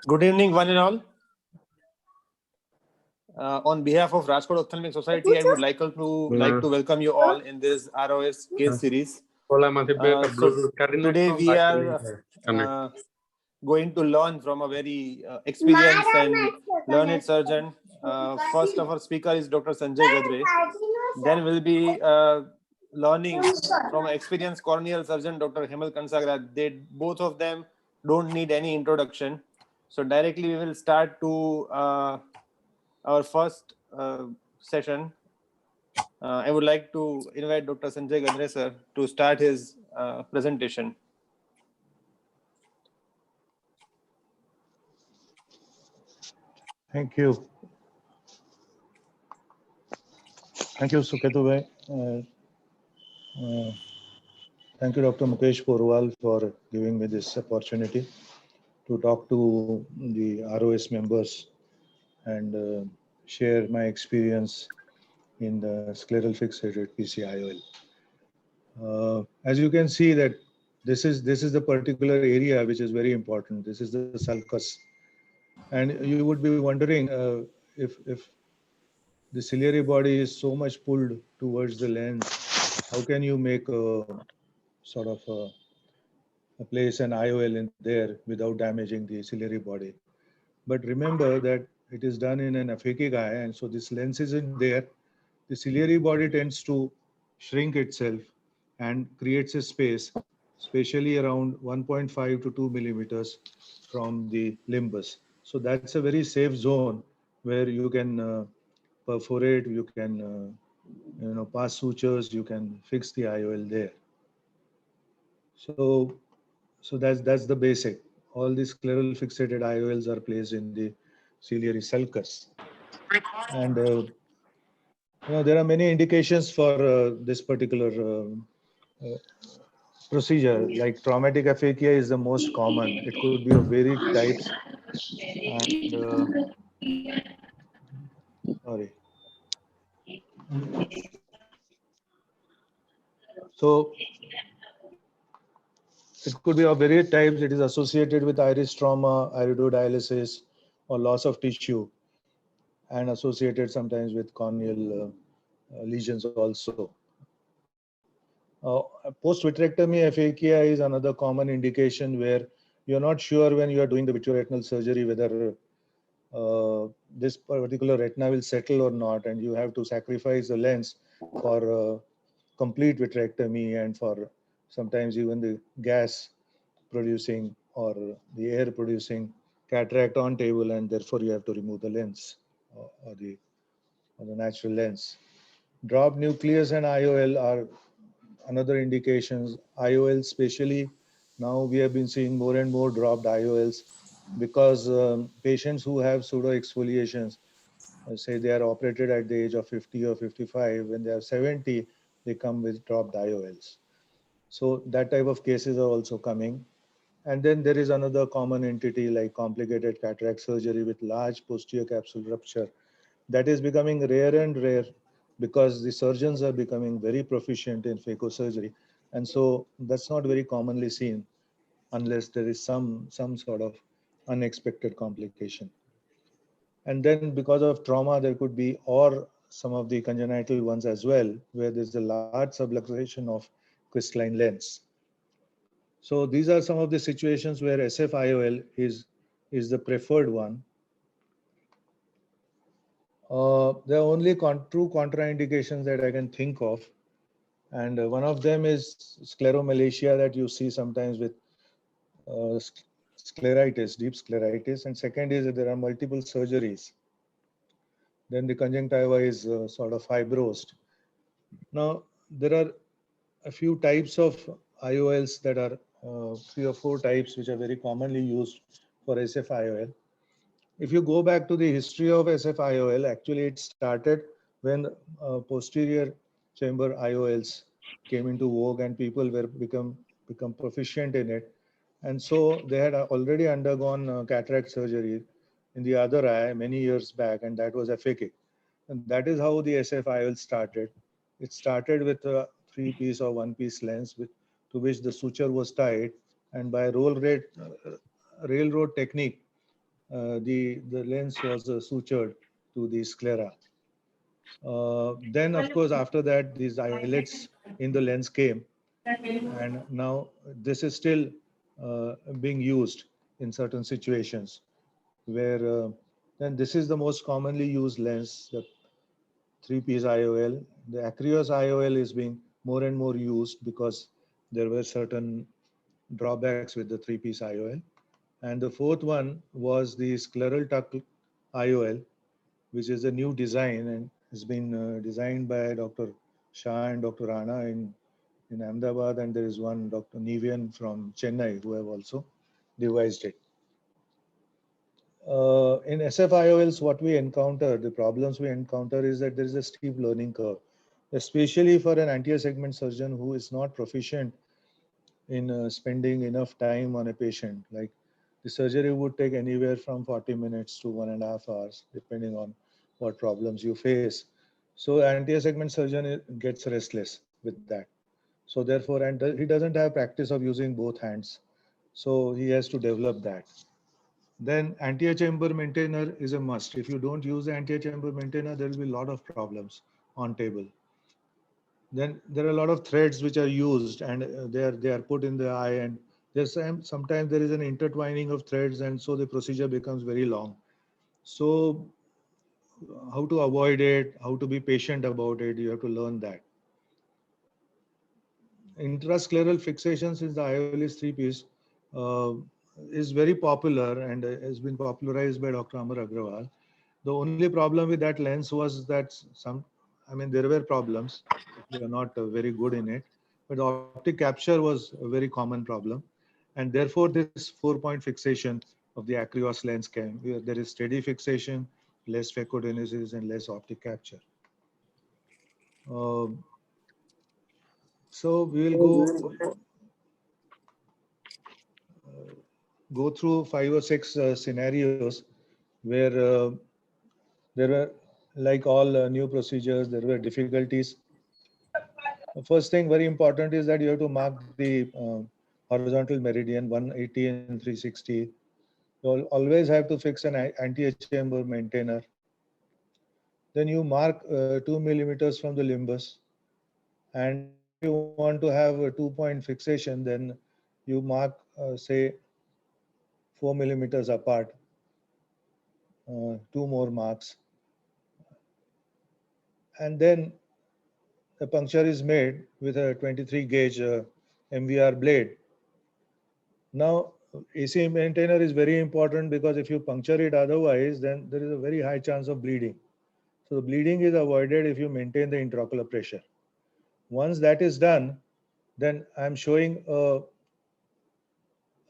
Good evening, one and all. On behalf of Rajkot Ophthalmic Society, I would like to welcome you all in this ROS case series. Today we are going to learn from a very experienced and learned surgeon. First of our speaker is Dr. Sanjay Gadre. Then we'll be learning from an experienced corneal surgeon, Dr. Hemal Kansagra. Both of them don't need any introduction. So directly we will start to our first session. I would like to invite Dr. Sanjay Gadre sir to start his presentation. Thank you. Thank you, Suketu bhai. Thank you, Dr. Mukesh Porwal, for giving me this opportunity to talk to the ROS members and share my experience in the scleral fixated PCIOL. As you can see that this is the particular area which is very important. This is the sulcus, and you would be wondering if the ciliary body is so much pulled towards the lens, how can you make a sort of a place an IOL in there without damaging the ciliary body? But remember that it is done in an aphakic eye, and so this lens isn't there. The ciliary body tends to shrink itself and creates a space, especially around 1.5 to 2 millimeters from the limbus. So that's a very safe zone where you can perforate, you can pass sutures, you can fix the IOL there. So that's the basic. All these scleral fixated IOLs are placed in the ciliary sulcus, and there are many indications for this particular procedure. Like traumatic aphakia is the most common. It could be of varied types, and sorry. So it could be of varied types. It is associated with iris trauma, iridodialysis, or loss of tissue, and associated sometimes with corneal lesions also. Post-vitrectomy aphakia is another common indication where you're not sure when you are doing the vitreoretinal surgery whether this particular retina will settle or not, and you have to sacrifice the lens for complete vitrectomy and for sometimes even the gas producing or the air producing cataract on table, and therefore you have to remove the lens or the natural lens. Drop nucleus and IOL are another indications. IOL especially, now we have been seeing more and more dropped IOLs because patients who have pseudo exfoliations, say they are operated at the age of 50 or 55, when they are 70, they come with dropped IOLs. So that type of cases are also coming. And then there is another common entity like complicated cataract surgery with large posterior capsule rupture. That is becoming rare and rare because the surgeons are becoming very proficient in phacosurgery. And so that's not very commonly seen unless there is some sort of unexpected complication. And then because of trauma, there could be, or some of the congenital ones as well, where there's a large subluxation of crystalline lens. So these are some of the situations where SF-IOL is the preferred one. There are only true contraindications that I can think of. And one of them is scleromalacia that you see sometimes with scleritis, deep scleritis. And second is that there are multiple surgeries. Then the conjunctiva is sort of fibrosed. Now, there are a few types of IOLs that are 3 or 4 types which are very commonly used for SF-IOL. If you go back to the history of SF-IOL, actually it started when posterior chamber IOLs came into vogue and people were become proficient in it. And so they had already undergone cataract surgery in the other eye many years back, and that was aphakic. And that is how the SF-IOL started. It started with a 3-piece or 1-piece lens to which the suture was tied, and by railroad technique, the lens was sutured to the sclera. Then, of course, after that, these islets in the lens came, and now this is still being used in certain situations where then this is the most commonly used lens, the three-piece IOL. The aqueous IOL is being more and more used because there were certain drawbacks with the three-piece IOL. And the fourth one was the scleral tuck IOL, which is a new design and has been designed by Dr. Shah and Dr. Rana in Ahmedabad, and there is one Dr. Nivian from Chennai who have also devised it. In SFIOLs, what we encounter, the problems we encounter is that there is a steep learning curve, especially for an anterior segment surgeon who is not proficient in spending enough time on a patient. Like the surgery would take anywhere from 40 minutes to 1.5 hours, depending on what problems you face. So anterior segment surgeon gets restless with that. So therefore, and he doesn't have practice of using both hands. So he has to develop that. Then anterior chamber maintainer is a must. If you don't use the anterior chamber maintainer, there will be a lot of problems on table. Then there are a lot of threads which are used, and they are put in the eye, and there's sometimes there is an intertwining of threads, and so the procedure becomes very long. So how to avoid it, how to be patient about it, you have to learn that. Intrascleral fixation, since the IOL is three-piece, uh, is very popular and has been popularized by Dr. Amar Agrawal. The only problem with that lens was that there were problems. We are not very good in it, but optic capture was a very common problem. And therefore, this 4-point fixation of the Acryos lens came. There is steady fixation, less phacogenesis, and less optic capture. Uh, so we will go through 5 or 6 scenarios where there were, like all new procedures, there were difficulties. The first thing very important is that you have to mark the horizontal meridian 180 and 360. You always have to fix an anterior chamber maintainer. Then you mark 2 millimeters from the limbus. And if you want to have a 2-point fixation, then you mark, say, 4 millimeters apart, 2 more marks. And then the puncture is made with a 23 gauge MVR blade. Now, AC maintainer is very important because if you puncture it otherwise, then there is a very high chance of bleeding. So the bleeding is avoided if you maintain the intraocular pressure. Once that is done, then I'm showing a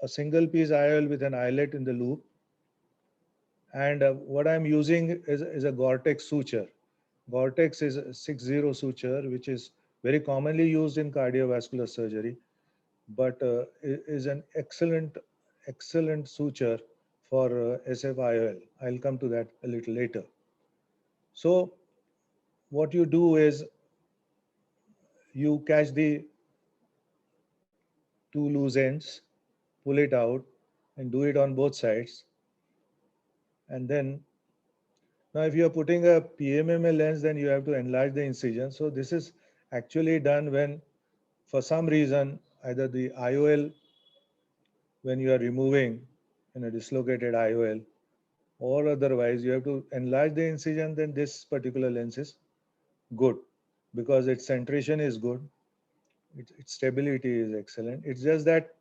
single piece IOL with an eyelet in the loop. And what I'm using is a Gore-Tex suture. Gore-Tex is a 6-0 suture, which is very commonly used in cardiovascular surgery, but is an excellent suture for SFIOL. I'll come to that a little later. So what you do is you catch the 2 loose ends, pull it out, and do it on both sides. And then, now if you are putting a PMMA lens, then you have to enlarge the incision. So this is actually done when, for some reason, either the IOL, when you are removing in a dislocated IOL, or otherwise you have to enlarge the incision, then this particular lens is good because its centration is good, its stability is excellent. It's just that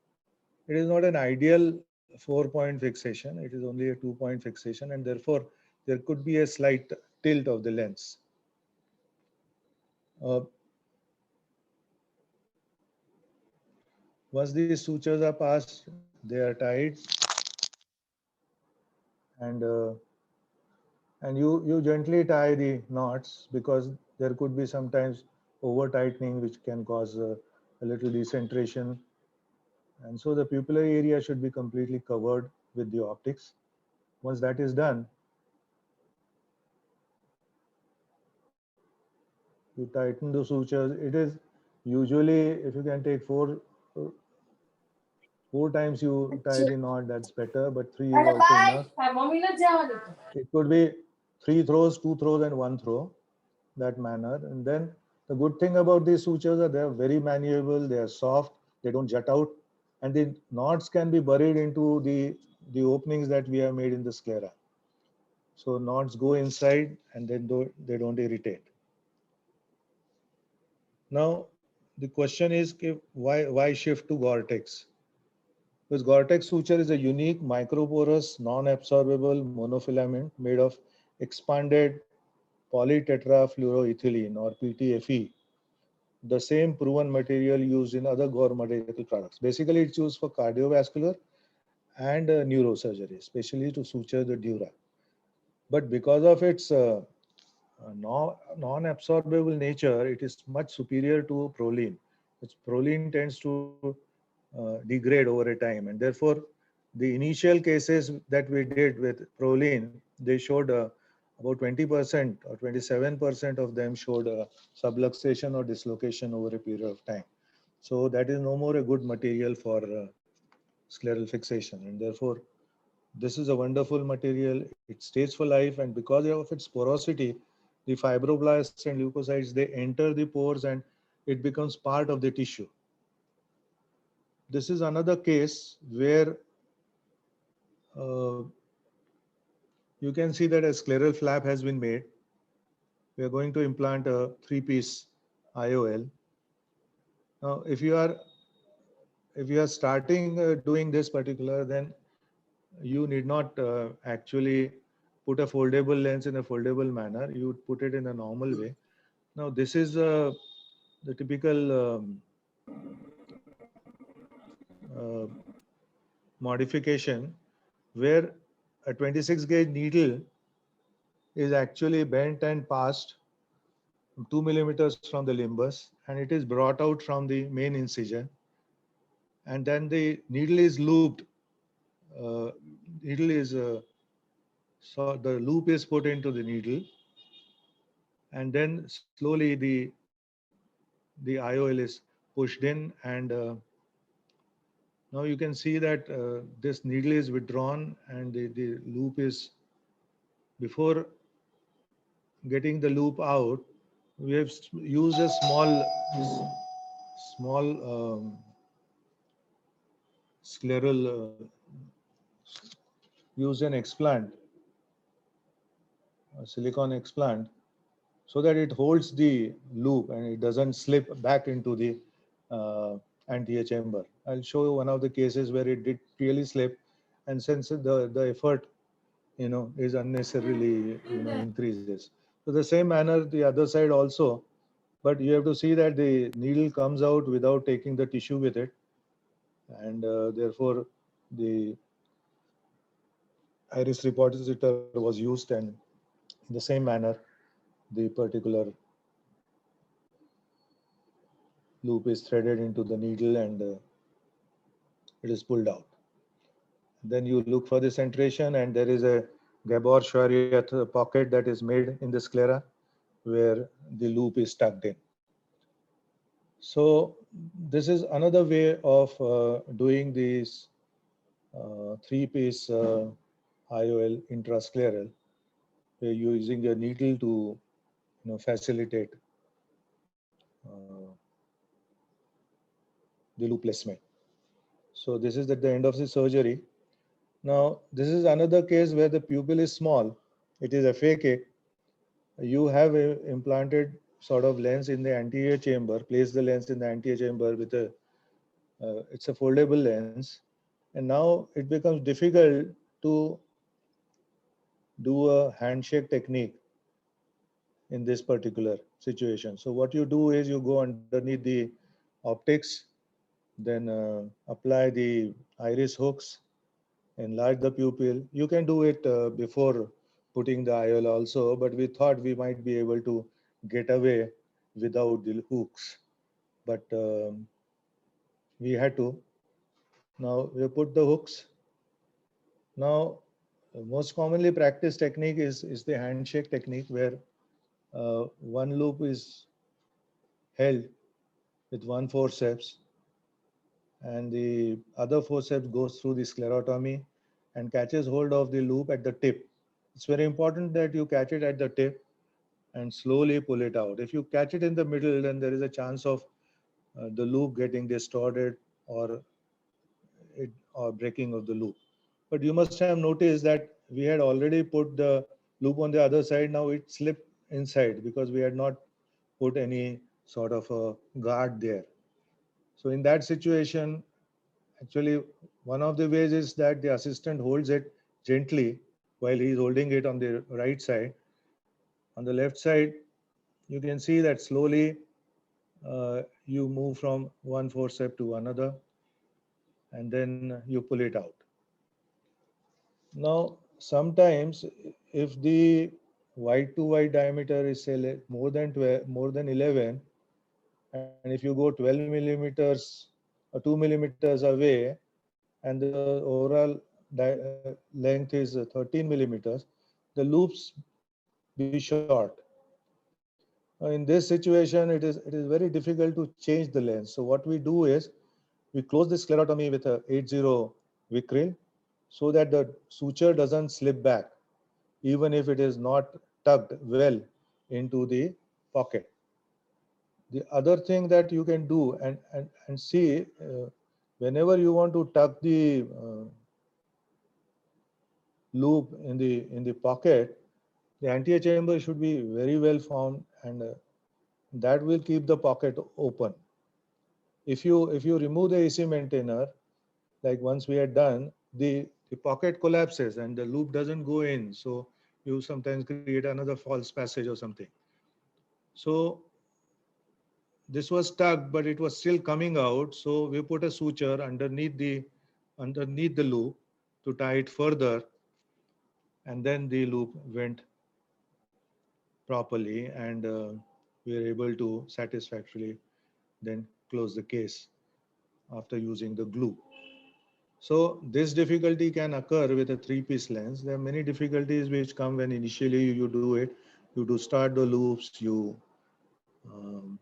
it is not an ideal 4-point fixation. It is only a 2-point fixation, and therefore there could be a slight tilt of the lens. Uh, Once these sutures are passed, they are tied, and you gently tie the knots because there could be sometimes over tightening which can cause a little decentration, and so the pupillary area should be completely covered with the optics. Once that is done, you tighten the sutures. It is usually, if you can take four 4 times you tie the knot, that's better, but 3 is also enough. It could be 3 throws, 2 throws, and 1 throw, that manner. And then the good thing about these sutures are they are very malleable, they are soft, they don't jut out, and the knots can be buried into the openings that we have made in the sclera. So knots go inside and then they don't irritate. Now the question is why shift to Gore-Tex? Because Gore-Tex suture is a unique microporous non-absorbable monofilament made of expanded polytetrafluoroethylene or PTFE, the same proven material used in other Gore medical products. Basically, it's used for cardiovascular and neurosurgery, especially to suture the dura. But because of its non-absorbable nature, it is much superior to Prolene. Its Prolene tends to degrade over a time, and therefore, the initial cases that we did with Prolene, they showed about 20% or 27% of them showed subluxation or dislocation over a period of time. So that is no more a good material for scleral fixation, and therefore this is a wonderful material. It stays for life, and because of its porosity, the fibroblasts and leukocytes, they enter the pores and it becomes part of the tissue. This is another case where you can see that a scleral flap has been made. We are going to implant a 3-piece IOL. Now, if you are starting doing this particular, then you need not actually put a foldable lens in a foldable manner. You would put it in a normal way. Now, this is the typical modification where a 26 gauge needle is actually bent and passed 2 millimeters from the limbus, and it is brought out from the main incision, and then the needle is looped. Needle is so the loop is put into the needle, and then slowly the IOL is pushed in, and now you can see that this needle is withdrawn and the loop is, before getting the loop out, we have used a small scleral, used an explant, a silicone explant, so that it holds the loop and it doesn't slip back into the anterior chamber. I'll show you one of the cases where it did really slip, and since the effort is unnecessarily increases. So the same manner the other side also, but you have to see that the needle comes out without taking the tissue with it, and therefore the iris repositor was used, and in the same manner the particular loop is threaded into the needle and it is pulled out. Then you look for the centration, and there is a Gabor-Schwariat pocket that is made in the sclera where the loop is tucked in. So this is another way of doing these 3-piece IOL intrascleral, where you're using a needle to facilitate the loop placement. So this is at the end of the surgery. Now this is another case where the pupil is small. It is FAK. You have implanted sort of lens in the anterior chamber, place the lens in the anterior chamber with it's a foldable lens, and now it becomes difficult to do a handshake technique in this particular situation. So what you do is you go underneath the optics, then apply the iris hooks, enlarge the pupil. You can do it before putting the IOL also, but we thought we might be able to get away without the hooks, but we had to. Now we put the hooks. Now most commonly practiced technique is the handshake technique, where one loop is held with one forceps, and the other forceps goes through the sclerotomy and catches hold of the loop at the tip. It's very important that you catch it at the tip and slowly pull it out. If you catch it in the middle, then there is a chance of the loop getting distorted or breaking of the loop. But you must have noticed that we had already put the loop on the other side. Now it slipped inside because we had not put any sort of a guard there. So in that situation, actually, one of the ways is that the assistant holds it gently while he is holding it on the right side. On the left side, you can see that slowly you move from one forcep to another, and then you pull it out. Now, sometimes if the wide to wide diameter is say more than 12, more than 11, and if you go 12 millimeters or 2 millimeters away, and the overall length is 13 millimeters, the loops be short. In this situation, it is very difficult to change the lens. So what we do is we close the sclerotomy with a 80 Vicryl so that the suture doesn't slip back, even if it is not tucked well into the pocket. The other thing that you can do and see whenever you want to tuck the loop in the pocket, the anterior chamber should be very well formed, and that will keep the pocket open. If you remove the AC maintainer, like once we had done, the pocket collapses and the loop doesn't go in. So you sometimes create another false passage or something. So this was stuck, but it was still coming out. So we put a suture underneath the loop to tie it further, and then the loop went properly, and we were able to satisfactorily then close the case after using the glue. So this difficulty can occur with a three-piece lens. There are many difficulties which come when initially you do it. You do start the loops, you um,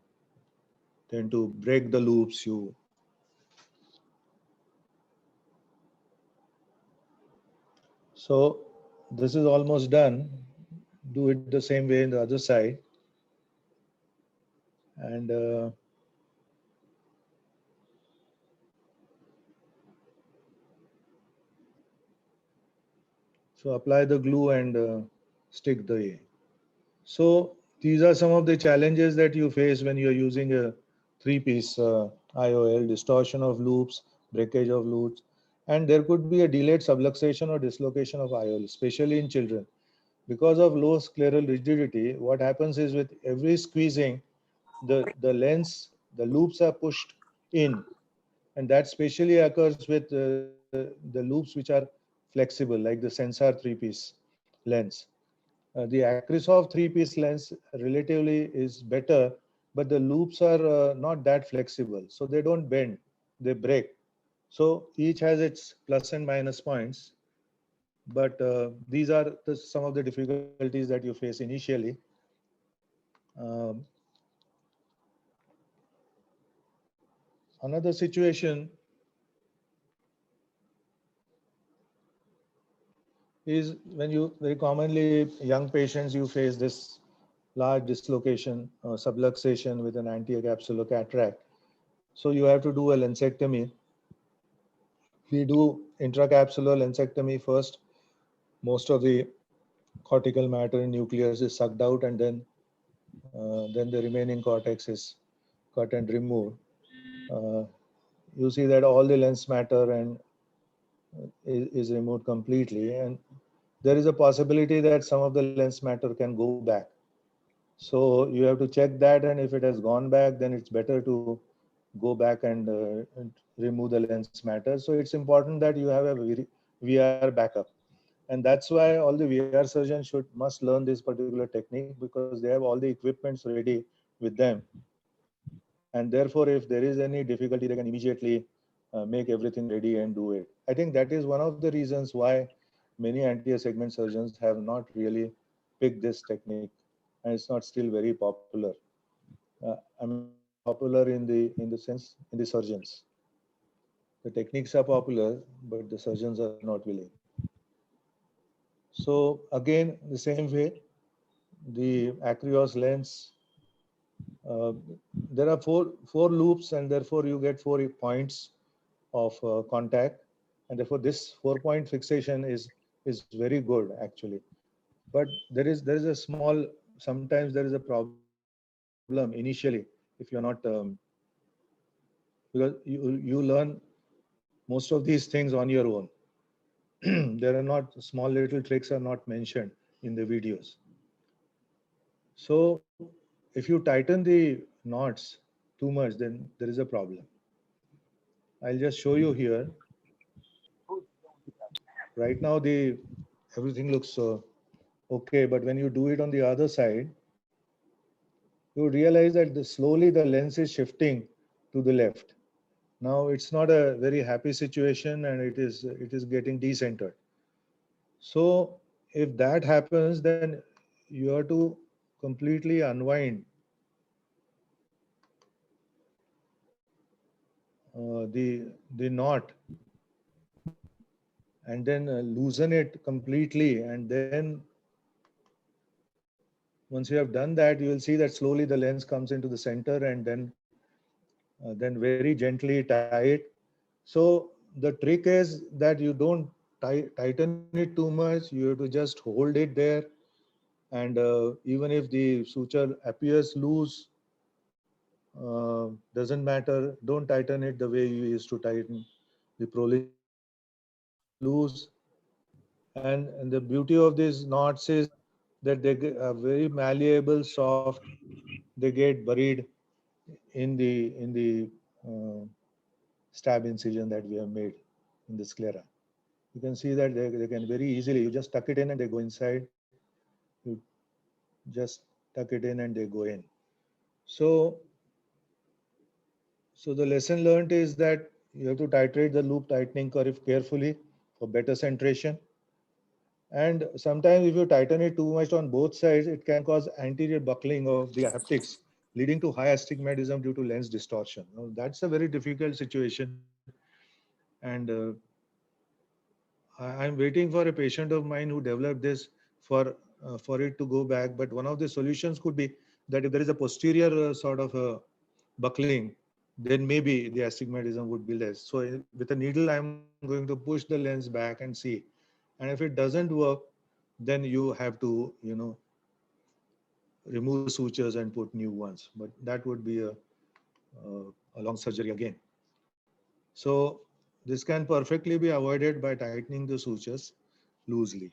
tend to break the loops, you so this is almost done. Do it the same way in the other side, and so apply the glue and stick the A. So these are some of the challenges that you face when you're using a three-piece IOL: distortion of loops, breakage of loops, and there could be a delayed subluxation or dislocation of IOL, especially in children. Because of low scleral rigidity, what happens is with every squeezing, the lens, the loops are pushed in, and that especially occurs with the loops which are flexible, like the Sensar three-piece lens. The Acrysof three-piece lens relatively is better, but the loops are not that flexible, so they don't bend, they break. So each has its plus and minus points, but these are some of the difficulties that you face initially. Um, Another situation is when you very commonly young patients you face this large dislocation subluxation with an anti-capsular cataract. So you have to do a lensectomy. We do intracapsular lensectomy first. Most of the cortical matter in nucleus is sucked out, and then the remaining cortex is cut and removed. Uh, you see that all the lens matter and is removed completely, and there is a possibility that some of the lens matter can go back. So you have to check that, and if it has gone back, then it's better to go back and remove the lens matter. So it's important that you have a VR backup, and that's why all the VR surgeons must learn this particular technique, because they have all the equipments ready with them, and therefore if there is any difficulty, they can immediately make everything ready and do it. I think that is one of the reasons why many anterior segment surgeons have not really picked this technique, and it's not still very popular. I mean, popular in the sense in the surgeons. The techniques are popular, but the surgeons are not willing. So again, the same way, the Acryos lens, uh, there are four loops, and therefore you get 4 points of contact, and therefore this 4-point fixation is very good actually. But there is a small, sometimes there is a problem initially if you're not because you learn most of these things on your own. There are not small little tricks are not mentioned in the videos. So if you tighten the knots too much, then there is a problem. I'll just show you here. Right now the everything looks okay, but when you do it on the other side, you realize that slowly the lens is shifting to the left. Now it's not a very happy situation, and it is getting decentered. So if that happens, then you have to completely unwind the knot, and then loosen it completely, and then once you have done that, you will see that slowly the lens comes into the center, and then very gently tie it. So the trick is that you don't tighten it too much. You have to just hold it there, and even if the suture appears loose, doesn't matter. Don't tighten it the way you used to tighten the Proli lens. Keep it loose. And the beauty of these knots is that are very malleable, soft. They get buried in the uh, stab incision that we have made in the sclera. You can see that they can very easily, you just tuck it in and they go inside. You just tuck it in and they go in. So, so the lesson learned is that you have to titrate the loop tightening curve carefully for better centration. And sometimes if you tighten it too much on both sides, it can cause anterior buckling of the haptics, leading to high astigmatism due to lens distortion. Now, that's a very difficult situation. And I'm waiting for a patient of mine who developed this for it to go back. But one of the solutions could be that if there is a posterior sort of a buckling, then maybe the astigmatism would be less. So with a needle, I'm going to push the lens back and see. And if it doesn't work, then you have to, remove the sutures and put new ones. But that would be a long surgery again. So this can perfectly be avoided by tightening the sutures loosely.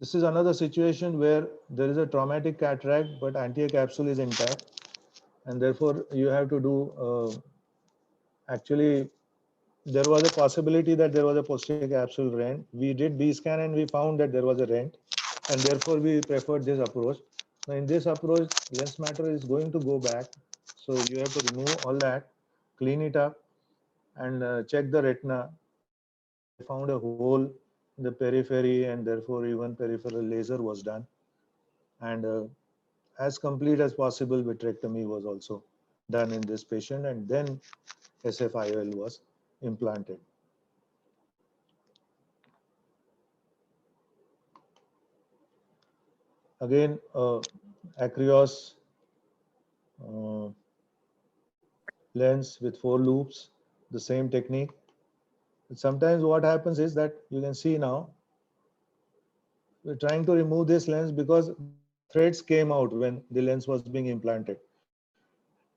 This is another situation where there is a traumatic cataract, but anterior capsule is intact, and therefore you have to do. Actually, there was a possibility that there was a posterior capsule rent. We did B scan and we found that there was a rent, and therefore we preferred this approach. Now, in this approach, lens matter is going to go back, so you have to remove all that, clean it up, and check the retina. They found a hole in the periphery, and therefore even peripheral laser was done. And as complete as possible, vitrectomy was also done in this patient, and then SFIOL was implanted. Again, Acryos uh, lens with 4 loops, the same technique. Sometimes what happens is that you can see now, we're trying to remove this lens because the threads came out when the lens was being implanted.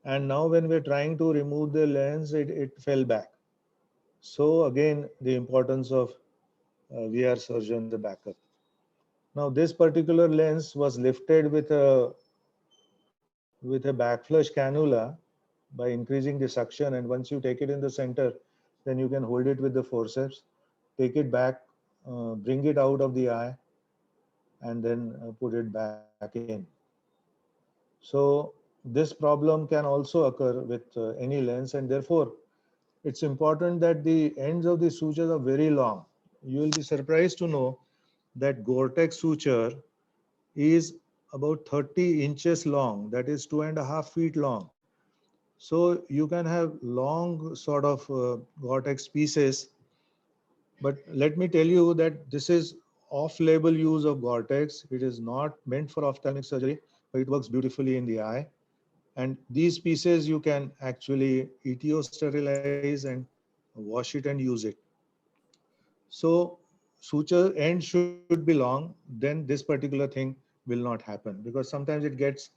And now when we're trying to remove the lens, it fell back. So again, the importance of VR surgeon, the backup. Now this particular lens was lifted with a backflush cannula by increasing the suction, and once you take it in the center, then you can hold it with the forceps, take it back, bring it out of the eye, and then put it back in. So this problem can also occur with any lens, and therefore it's important that the ends of the sutures are very long. You will be surprised to know that Gore-Tex suture is about 30 inches long, that is 2.5 feet long. So you can have long sort of Gore-Tex pieces, but let me tell you that this is off-label use of Gore-Tex. It is not meant for ophthalmic surgery, but it works beautifully in the eye. And these pieces you can actually ETO sterilize and wash it and use it. So suture end should be long, then this particular thing will not happen, because sometimes it gets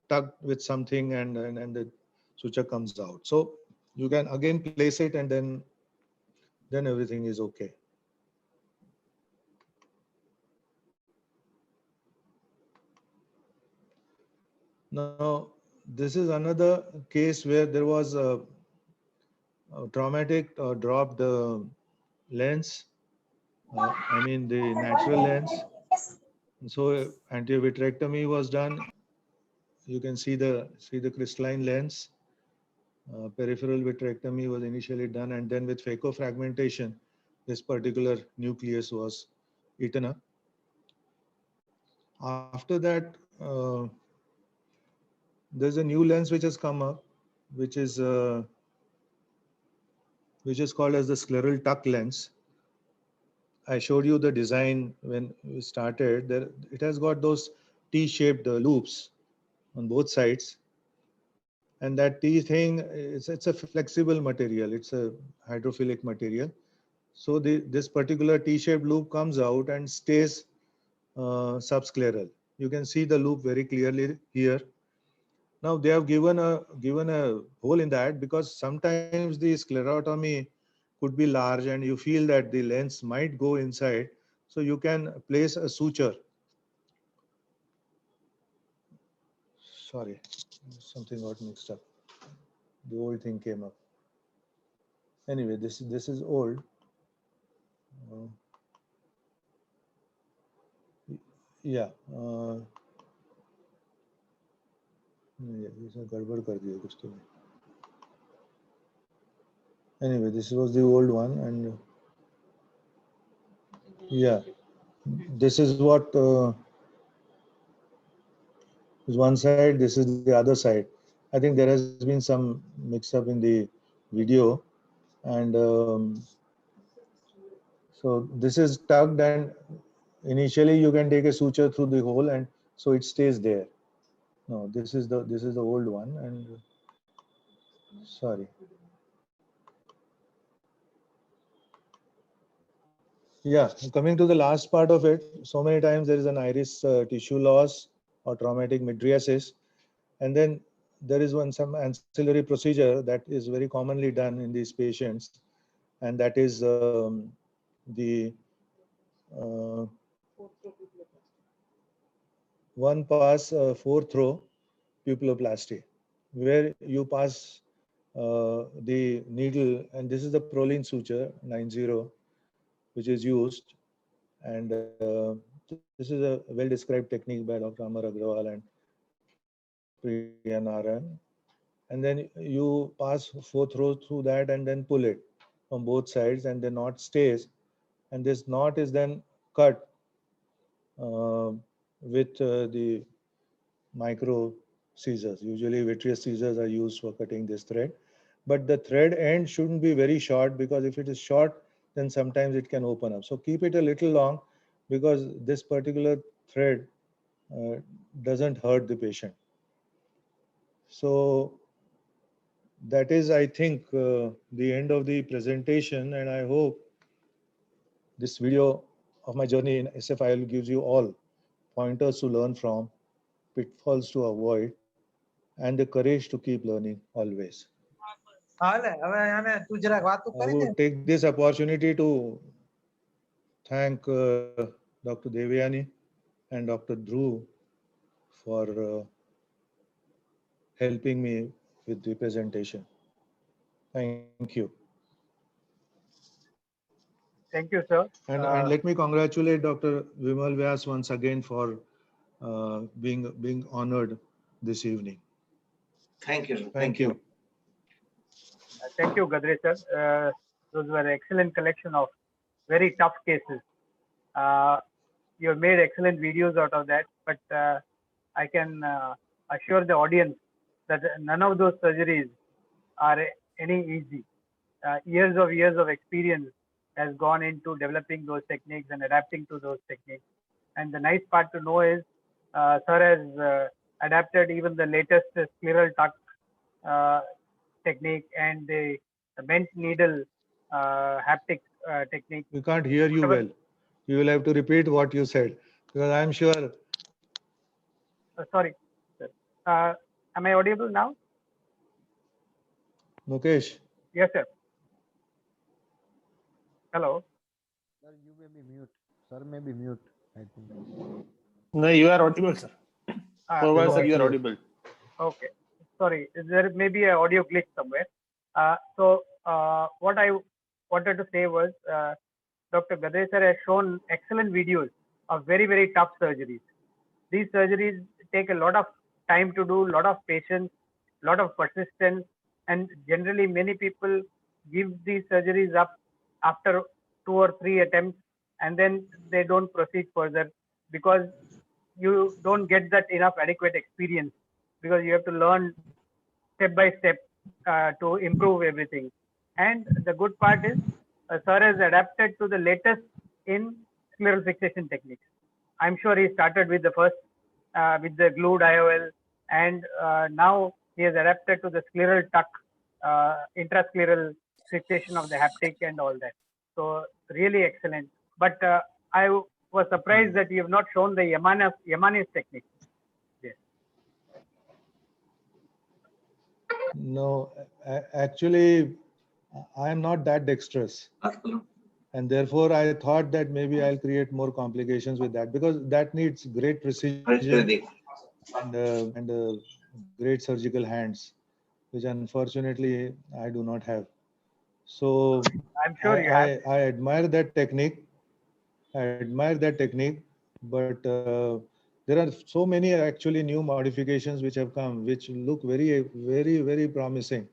tugged with something and the suture comes out. So you can again place it and then everything is okay. Now, this is another case where there was a traumatic dropped lens, I mean the natural lens. So anti-vitrectomy was done. You can see the crystalline lens. Peripheral vitrectomy was initially done, and then with phaco-fragmentation, this particular nucleus was eaten up. After that, there's a new lens which has come up, which is called as the scleral tuck lens. I showed you the design when we started. There, it has got those T-shaped loops on both sides, and that T thing, it's a flexible material. It's a hydrophilic material. So this particular T-shaped loop comes out and stays subscleral. You can see the loop very clearly here. Now they have given a hole in that because sometimes the sclerotomy could be large and you feel that the lens might go inside. So you can place a suture. Sorry, something got mixed up. The old thing came up. Anyway, this is old. Uh, yeah. इसने गड़बड़ कर दिया कुछ तो. Anyway, this was the old one, and yeah, this is what is one side. This is the other side. I think there has been some mix-up in the video, and so this is tugged, and initially you can take a suture through the hole, and so it stays there. No, this is the old one, and sorry. Yeah, coming to the last part of it, so many times there is an iris tissue loss or traumatic mydriasis, and then there is some ancillary procedure that is very commonly done in these patients, and that is the uh, one pass 4-throw pupilloplasty, where you pass the needle, and this is the Prolene suture 90, which is used, and this is a well-described technique by Dr. Amar Agrawal and Priya Narayan. And then you pass 4 throws through that and then pull it from both sides, and the knot stays. And this knot is then cut with the micro scissors. Usually vitreous scissors are used for cutting this thread. But the thread end shouldn't be very short, because if it is short, then sometimes it can open up. So keep it a little long, because this particular thread doesn't hurt the patient. So that is, I think, the end of the presentation, and I hope this video of my journey in SFIL gives you all pointers to learn from, pitfalls to avoid, and the courage to keep learning always. I would take this opportunity to thank Dr. Devyani and Dr. Dhruv for helping me with the presentation. Thank you. Thank you, sir. And let me congratulate Dr. Vimal Vyas once again for being honored this evening. Thank you. Thank you. Thank you, Gadre sir. Those were excellent collection of very tough cases. You have made excellent videos out of that, but I can assure the audience that none of those surgeries are any easy. Years of experience has gone into developing those techniques and adapting to those techniques. And the nice part to know is, sir has adapted even the latest scleral tuck technique and the bent needle haptic technique. We can't hear you Whatever- well. You will have to repeat what you said, because I'm sure. Sorry, sir. Am I audible now? Mukesh, Yes, sir. Hello. Sir, you may be mute. Sir may be mute, I think. No, you are audible, sir. Purval, You're sir, you are not audible. Okay. Sorry, there may be an audio glitch somewhere. What I wanted to say was, Dr. Gadre sir has shown excellent videos of very, very tough surgeries. These surgeries take a lot of time to do, a lot of patience, a lot of persistence, and generally many people give these surgeries up after 2 or 3 attempts, and then they don't proceed further because you don't get that enough adequate experience, because you have to learn step by step to improve everything. And the good part is, sir has adapted to the latest in scleral fixation techniques. I'm sure he started with the first, with the glued IOL, and now he has adapted to the scleral tuck, intrascleral fixation of the haptic and all that. So really excellent. But I was surprised that you have not shown the Yamanis technique. Yes. no, actually, I am not that dexterous. And therefore, I thought that maybe I'll create more complications with that, because that needs great precision and great surgical hands, which unfortunately I do not have. So I'm sure you have. I admire that technique. But there are so many actually new modifications which have come, which look very, very, very promising.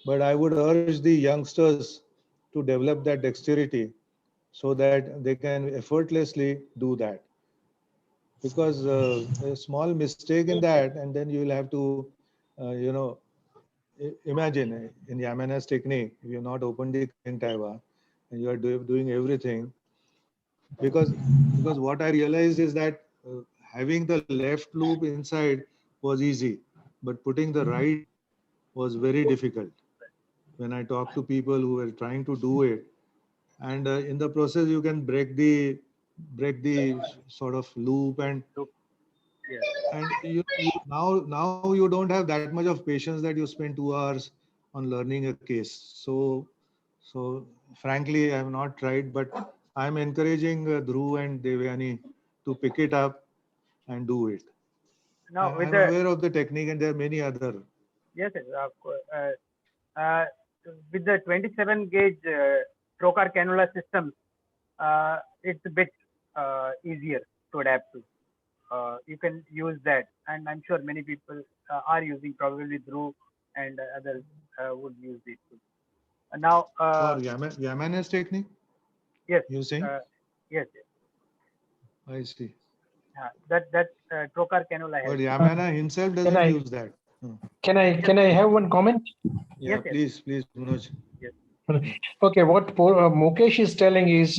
But I would urge the youngsters to develop that dexterity so that they can effortlessly do that. Because a small mistake in that, and then you will have to, imagine in Yamana's technique, if you have not opened the Taiwa and you are doing everything, because what I realized is that having the left loop inside was easy, but putting the right was very difficult. When I talk to people who were trying to do it, and in the process you can break the sort of loop, and you now you don't have that much of patience that you spend 2 hours on learning a case. So frankly, I have not tried, but I'm encouraging Dhruv and Devyani to pick it up and do it. Now, with I'm the aware of the technique, and there are many other. yes, yes, of course. With the 27 gauge trocar cannula system, it's a bit easier to adapt to. You can use that, and I'm sure many people are using, probably Dhruv and others would use it too. Now, For Yamana's technique, yes, you saying? yes, yes. I see. That trocar cannula But has. Yamana himself doesn't I- use that. Can I have one comment? Yeah, Yes. please, Manoj. Okay, what Mukesh is telling is,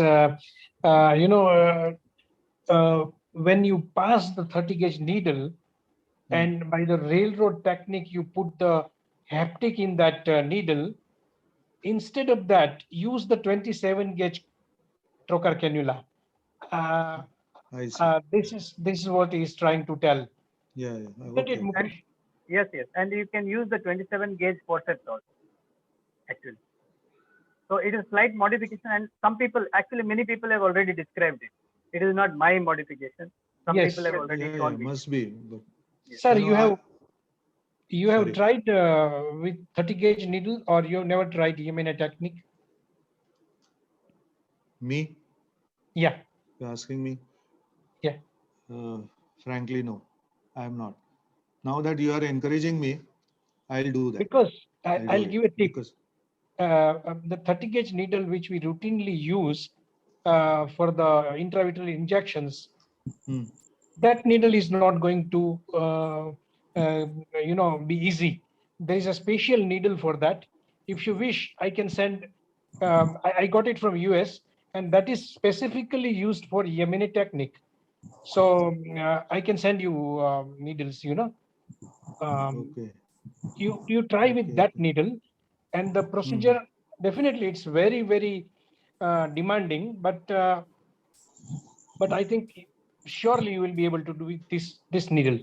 when you pass the 30 gauge needle, and by the railroad technique, you put the haptic in that needle. Instead of that, use the 27 gauge trocar cannula. I see. This is what he is trying to tell. Yeah. Isn't it, Okay. Mukesh? Yes, yes, and you can use the 27 gauge forceps also, actually. So it is slight modification, and some people, actually many people have already described it. It is not my modification. Some Yes. people have already Yeah, shown it. must be. But, Sir, you you know, have you have sorry. tried with 30 gauge needle, or you have never tried Yamana technique? Me? Yeah. You're asking me? Yeah. Frankly, no, I am not. Now that you are encouraging me, I'll do that. Because I'll I'll do give it. a tip. Because The 30 gauge needle which we routinely use for the intravitreal injections, Hmm. that needle is not going to be easy. There is a special needle for that. If you wish, I can send. I got it from US, and that is specifically used for Yemeni technique. So I can send you needles. Okay. You try with Okay. that needle, and the procedure definitely it's very demanding, but I think surely you will be able to do with this needle.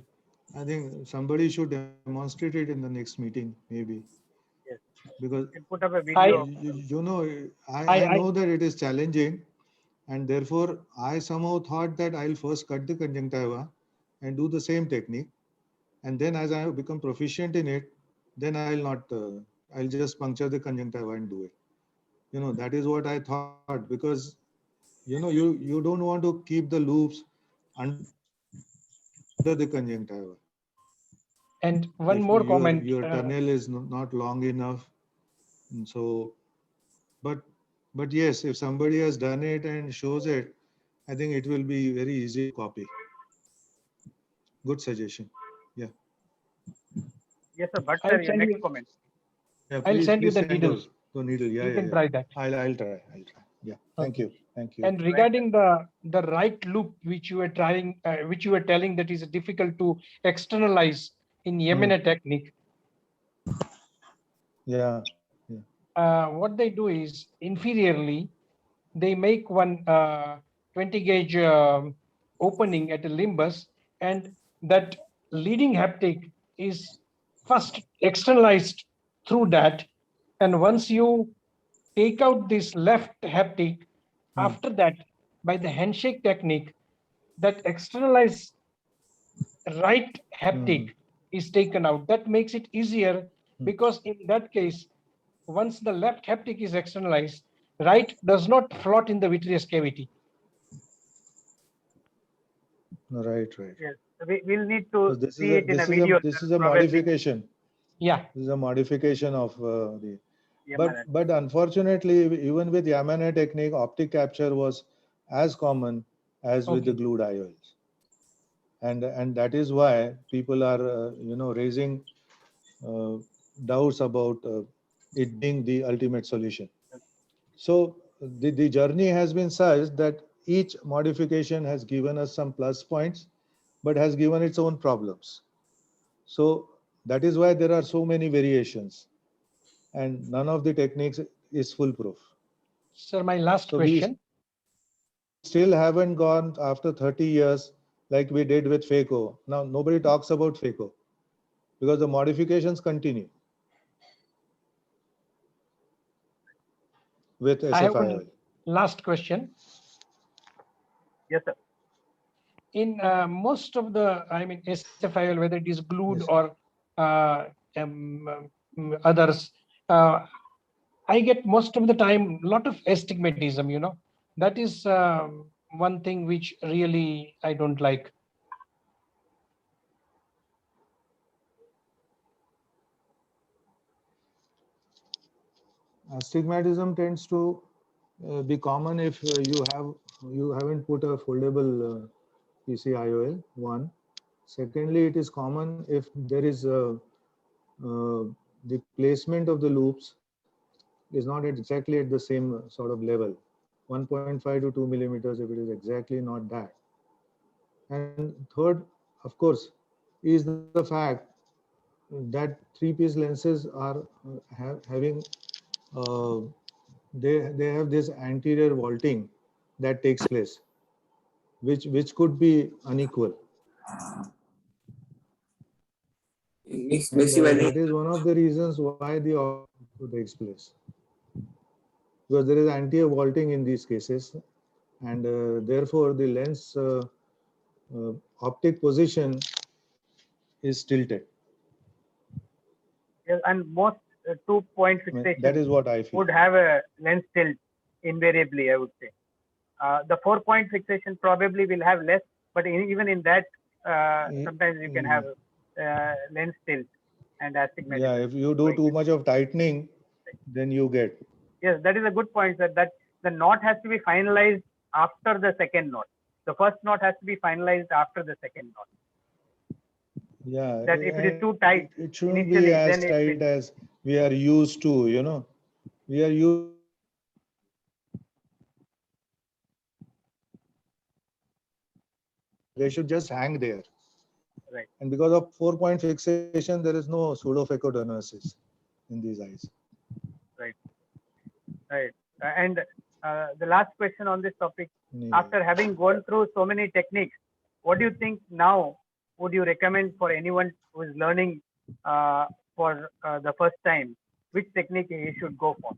I think somebody should demonstrate it in the next meeting, maybe, Yes. because You can put up a I video. you know, I I know that it is challenging, and therefore I somehow thought that I'll first cut the conjunctiva and do the same technique, and then as I have become proficient in it, then I'll not, I'll just puncture the conjunctiva and do it. That is what I thought, because you don't want to keep the loops under the conjunctiva. and If one more your comment. tunnel is not long enough, and so, but but yes, if somebody has done it and shows it, I think it will be very easy to copy. Good suggestion. Yeah. Yes, sir. But I'll sir, your send next you. comment. Yeah, I'll send you please the send needle. the needle. Yeah, You yeah, can yeah. try that. I'll try. Yeah. Thank Okay. you. Thank you. And regarding the right loop, which you were trying, which you were telling that is difficult to externalize in Yemeni technique, Yeah. what they do is inferiorly, they make one 20 gauge opening at a limbus, and that leading haptic is first externalized through that. And once you take out this left haptic, after that, by the handshake technique, that externalized right haptic is taken out. That makes it easier because in that case, once the left haptic is externalized, right does not float in the vitreous cavity. Right. Yes, we'll need So to see it in a video. this Sir, is a probably. modification. Yeah. This is a modification of the. Yamana. But unfortunately, even with Yamane technique, optic capture was as common as with the Okay. glued IOLs, and that is why people are raising uh, doubts about it being the ultimate solution. So the journey has been such that each modification has given us some plus points, but has given its own problems. So that is why there are so many variations, and none of the techniques is foolproof. Sir, my last So we question. still haven't gone after 30 years like we did with phaco. Now nobody talks about phaco because the modifications continue with I have SFIOL. one last question. Yes, sir. In most of the, SFIL, whether it is glued Yes. or others, I get most of the time a lot of astigmatism, that is one thing which really I don't like. Astigmatism tends to be common if you haven't put a foldable PCIOL. One. Secondly, it is common if there is the placement of the loops is not exactly at the same sort of level. 1.5 to 2 millimeters if it is exactly not that. And third, of course, is the fact that three-piece lenses are having they have this anterior vaulting that takes place, which could be unequal. And that is one of the reasons why the optic takes place, because there is anterior vaulting in these cases, and therefore the lens optic position is tilted. Yes, and most 2-point I mean, fixation that is what I feel. would have a lens tilt invariably, I would say. The 4-point fixation probably will have less, but even in that, sometimes you can have lens tilt and astigmatism. Yeah, if you do too much of tightening, then you get. Yes, that is a good point, sir, that the knot has to be finalized after the second knot. The first knot has to be finalized after the second knot. Yeah, that if it is and too tight it shouldn't be initially, as then it tight will. as we are used to, we are used. They should just hang there. Right. And because of 4-point fixation, there is no pseudophacodermosis in these eyes. Right. Right. And the last question on this topic, Anyway. after having gone through so many techniques, what do you think now would you recommend for anyone who is learning for the first time? Which technique he should go for?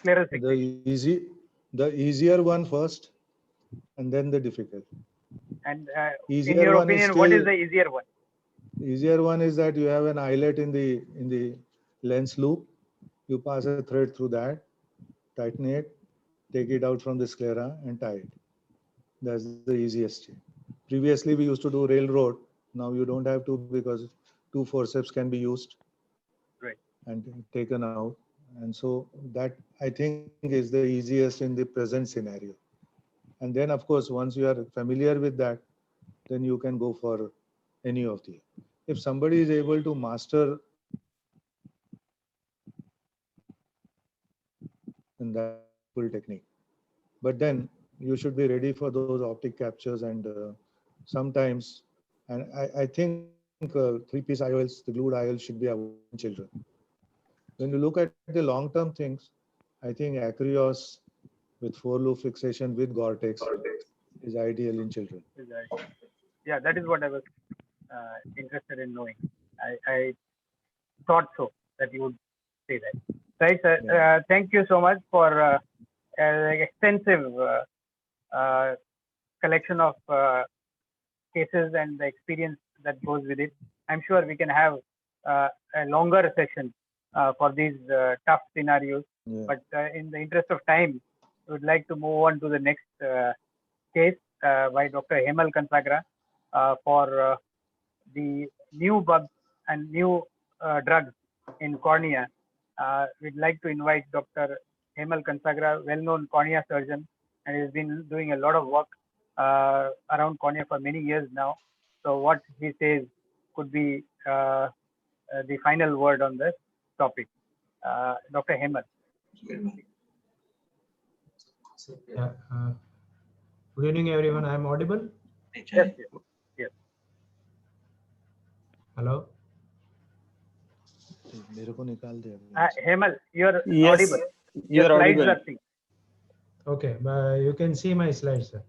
Scleral fixation. The easier one first, and then the difficult. And in Easier your one is opinion, what is still the easier one? easier one is that you have an eyelet in the lens loop. You pass a thread through that, tighten it, take it out from the sclera and tie it. That's the easiest way. Previously, we used to do railroad. Now you don't have to because 2 forceps can be used Right. and taken out. And so that I think is the easiest in the present scenario. And then, of course, once you are familiar with that, then you can go for any of the. If somebody is able to master in that full technique, but then you should be ready for those optic captures and sometimes, and I think 3-piece IOLs, the glued IOLs should be avoided in children. When you look at the long-term things, I think Acryos with 4-loop fixation with Gore-Tex is ideal in children. Yeah, that is what I was interested in knowing. I thought so that you would say that. Right, sir. Yeah. Thank you so much for extensive collection of cases and the experience that goes with it. I'm sure we can have a longer session for these tough scenarios. Yeah. But in the interest of time, we would like to move on to the next case by Dr. Hemal Kansagra for the new bugs and new drugs in cornea. We'd like to invite Dr. Hemal Kansagra, well-known cornea surgeon, and he's been doing a lot of work around cornea for many years now. So what he says could be the final word on this topic. Dr. Hemal. Yeah. Good evening, everyone. I am audible. Yes, yes. Hello. मेरे को निकाल दे अभी। Hemal, you're Yes, audible. you are Your slides audible. are synced. Okay, you can see my slides, sir.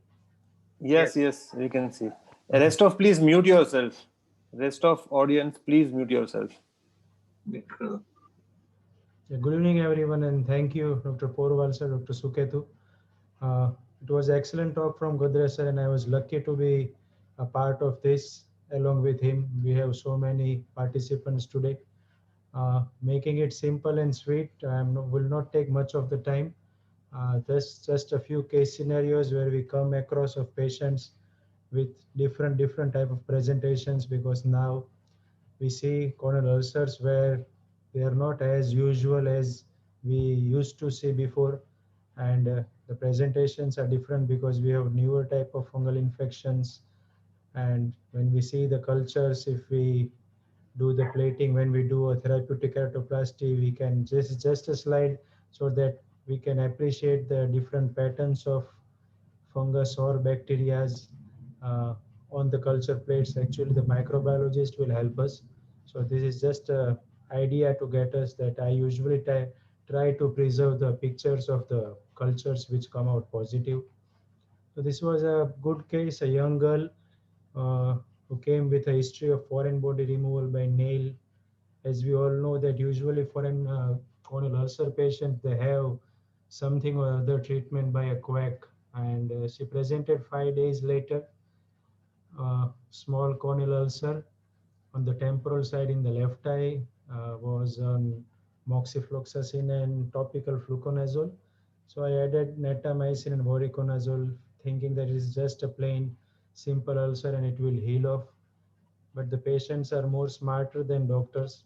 Yes, we can see. Rest of, please mute yourself. Rest of audience, please mute yourself. Yeah, good evening, everyone, and thank you, Dr. Porwal, sir, Dr. Suketu. It was excellent talk from Godrej, sir, and I was lucky to be a part of this along with him. We have so many participants today. Making it simple and sweet, will not take much of the time. Just a few case scenarios where we come across of patients with different type of presentations, because now we see corneal ulcers where they are not as usual as we used to see before, and the presentations are different because we have newer type of fungal infections. And when we see the cultures, if we do the plating, when we do a therapeutic keratoplasty, we can just a slide so that we can appreciate the different patterns of fungus or bacteria on the culture plates. Actually, the microbiologist will help us. So this is just a idea to get us that I usually try to preserve the pictures of the cultures which come out positive. So this was a good case, a young girl who came with a history of foreign body removal by nail. As we all know that usually foreign corneal ulcer patients, they have something or other treatment by a quack. And she presented 5 days later, small corneal ulcer on the temporal side in the left eye, was on moxifloxacin and topical fluconazole. So I added natamycin and voriconazole, thinking that it is just a plain simple ulcer and it will heal off. But the patients are more smarter than doctors.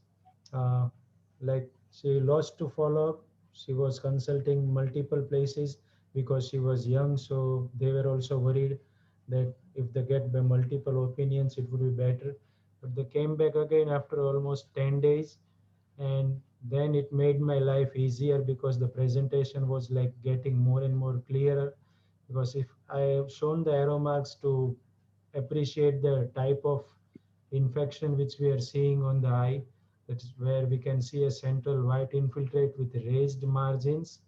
Like she lost to follow up. She was consulting multiple places because she was young, so they were also worried. that if they get the multiple opinions, it would be better. But they came back again after almost 10 days, and then it made my life easier because the presentation was like getting more and more clearer. Because if I have shown the arrow marks to appreciate the type of infection which we are seeing on the eye, that is where we can see a central white infiltrate with raised margins.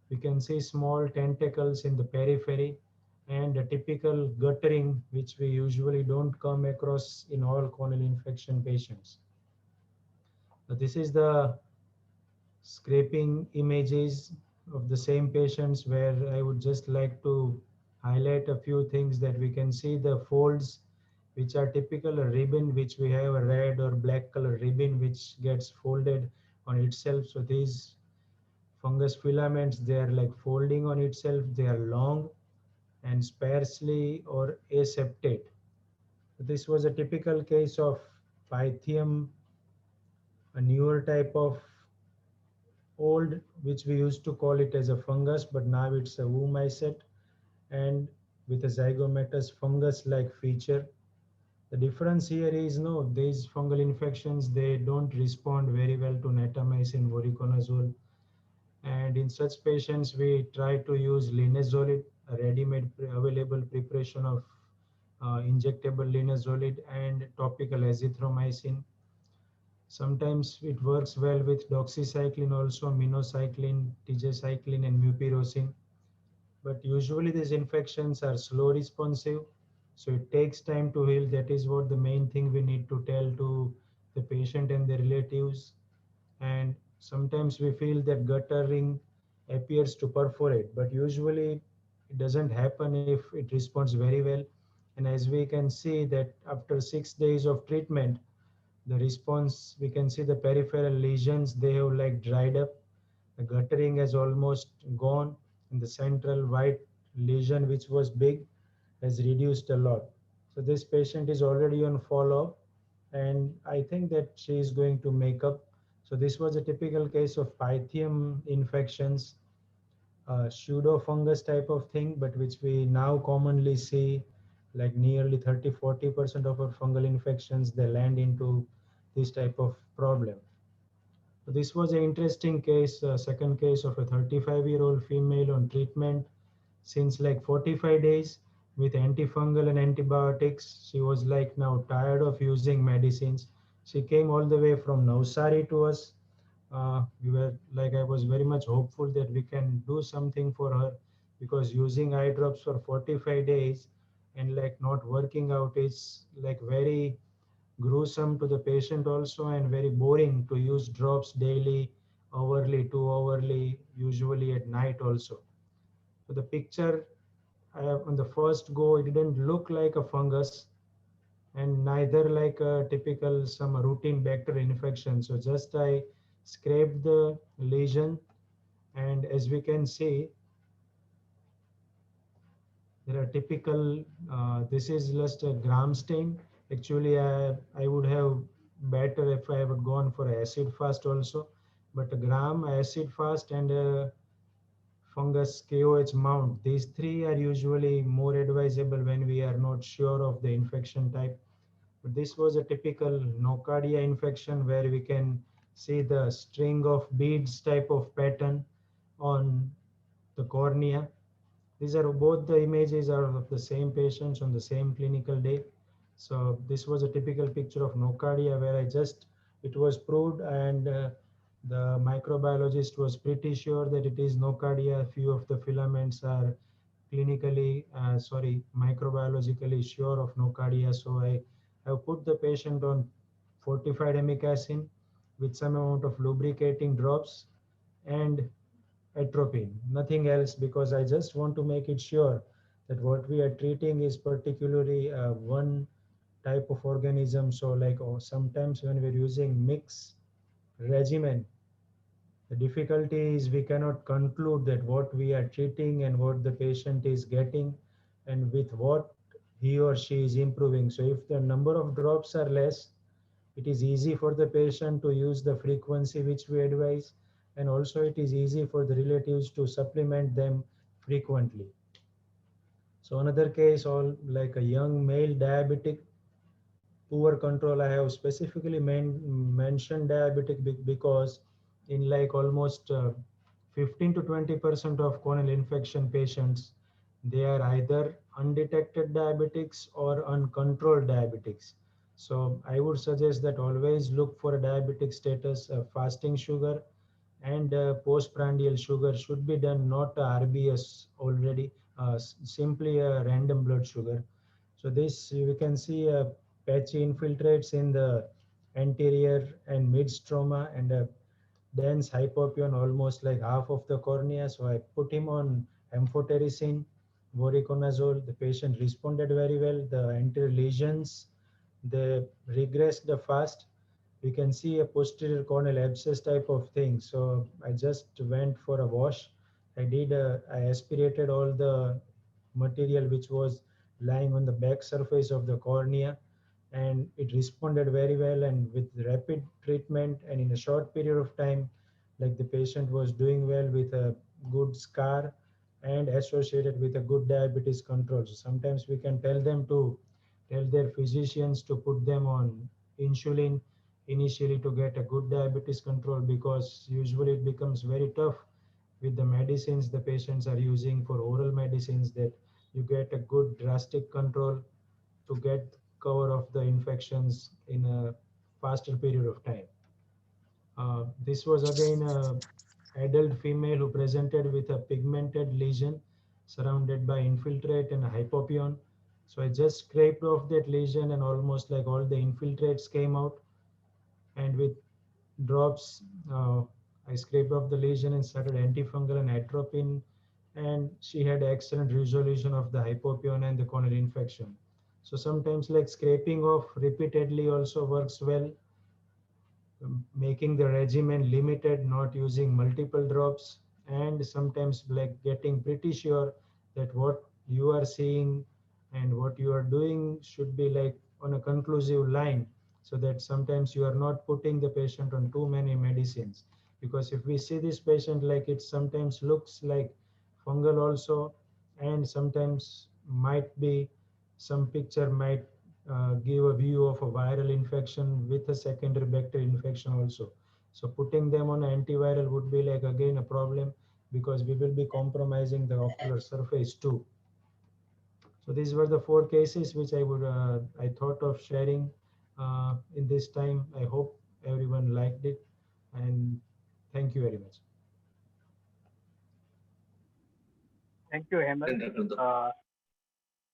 We can see small tentacles in the periphery and a typical guttering, which we usually don't come across in all corneal infection patients. This is the scraping images of the same patients, where I would just like to highlight a few things. That we can see the folds, which are typical a ribbon, which we have a red or black color ribbon which gets folded on itself. So these fungus filaments, they are like folding on itself. They are long and sparsely or aseptate. This was a typical case of Pythium, a newer type of old, which we used to call it as a fungus, but now it's a oomycete, and with a zygomatous fungus-like feature. The difference here is, no, these fungal infections, they don't respond very well to natamycin, voriconazole. And in such patients, we try to use linezolid, a ready-made available preparation of injectable linezolid and topical azithromycin. Sometimes it works well with doxycycline also, minocycline, tigecycline, and mupirocin. But usually these infections are slow responsive, so it takes time to heal. That is what the main thing we need to tell to the patient and their relatives. And sometimes we feel that guttering appears to perforate, but usually it doesn't happen if it responds very well. And as we can see that after 6 days of treatment, the response, we can see the peripheral lesions, they have like dried up. The guttering has almost gone, and the central white lesion, which was big, has reduced a lot. So this patient is already on follow-up, and I think that she is going to make up. So this was a typical case of Pythium infections, pseudo fungus type of thing, but which we now commonly see, like nearly 30–40% of our fungal infections, they land into this type of problem. So this was an interesting case, second case of a 35-year-old female on treatment since like 45 days with antifungal and antibiotics. She was like now tired of using medicines. She came all the way from Navsari to us. We were like, I was very much hopeful that we can do something for her, because using eye drops for 45 days and like not working out is like very gruesome to the patient also, and very boring to use drops daily, hourly, 2 hourly, usually at night also. So the picture on the first go, it didn't look like a fungus and neither like a typical some routine bacterial infection. So just I scraped the lesion, and as we can see, there are typical, this is just a gram stain. Actually, I would have better if I had gone for acid fast also, but a gram, acid fast, and a fungus KOH mount, these three are usually more advisable when we are not sure of the infection type. But this was a typical nocardia infection, where we can see the string of beads type of pattern on the cornea. These are both the images are of the same patients on the same clinical day. So this was a typical picture of nocardia, where it was proved, and the microbiologist was pretty sure that it is nocardia. Few of the filaments are microbiologically sure of nocardia. So I have put the patient on fortified amikacin with some amount of lubricating drops and atropine, nothing else, because I just want to make it sure that what we are treating is particularly one type of organism. So like, sometimes when we're using mix regimen, the difficulty is we cannot conclude that what we are treating and what the patient is getting and with what he or she is improving. So if the number of drops are less, it is easy for the patient to use the frequency which we advise, and also it is easy for the relatives to supplement them frequently. So another case, all like a young male diabetic, poor control. I have specifically mentioned diabetic because in like almost 15 to 20% of corneal infection patients, they are either undetected diabetics or uncontrolled diabetics. So I would suggest that always look for a diabetic status. Fasting sugar and postprandial sugar should be done, not RBS already, simply a random blood sugar. So this we can see patchy infiltrates in the anterior and mid stroma and a dense hypopyon almost like half of the cornea. So I put him on amphotericin, voriconazole. The patient responded very well. The anterior lesions, they regressed fast. We can see a posterior corneal abscess type of thing. So I just went for a wash. I aspirated all the material which was lying on the back surface of the cornea, and it responded very well. And with rapid treatment and in a short period of time, like the patient was doing well with a good scar and associated with a good diabetes control. So sometimes we can tell their physicians to put them on insulin initially to get a good diabetes control, because usually it becomes very tough with the medicines the patients are using for oral medicines, that you get a good drastic control to get cover of the infections in a faster period of time. This was again a adult female who presented with a pigmented lesion surrounded by infiltrate and a hypopyon. So I just scraped off that lesion and almost like all the infiltrates came out. And with drops, I scraped off the lesion and started antifungal and atropine. And she had excellent resolution of the hypopyon and the corneal infection. So sometimes like scraping off repeatedly also works well. Making the regimen limited, not using multiple drops, and sometimes like getting pretty sure that what you are seeing and what you are doing should be like on a conclusive line, so that sometimes you are not putting the patient on too many medicines. Because if we see this patient, like it sometimes looks like fungal also, and sometimes might be some picture might give a view of a viral infection with a secondary bacterial infection also. So putting them on antiviral would be like again a problem, because we will be compromising the ocular surface too. So these were the 4 cases which I thought of sharing in this time. I hope everyone liked it, and thank you very much. Thank you, Hemant.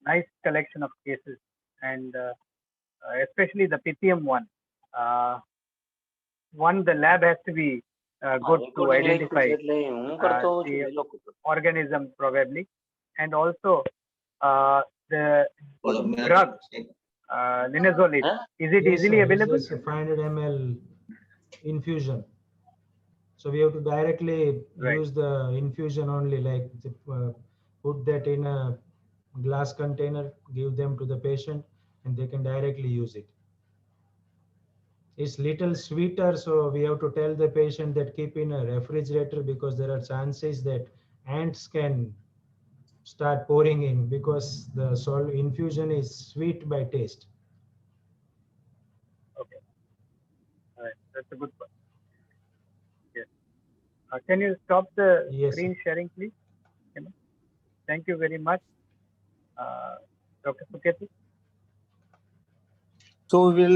Nice collection of cases, and especially the Pythium one. One, the lab has to be good to identify the organism probably, and also the drug linezolid. Is it easily available? It's a 500 ml infusion. So we have to directly use the infusion only, like put that in a glass container, give them to the patient, and they can directly use it. It's little sweeter, so we have to tell the patient that keep in a refrigerator, because there are chances that ants can start pouring in, because the infusion is sweet by taste. Okay. All right. That's a good point. Yes. Can you stop the screen sharing, please? Thank you very much, Dr. Suketu. So we will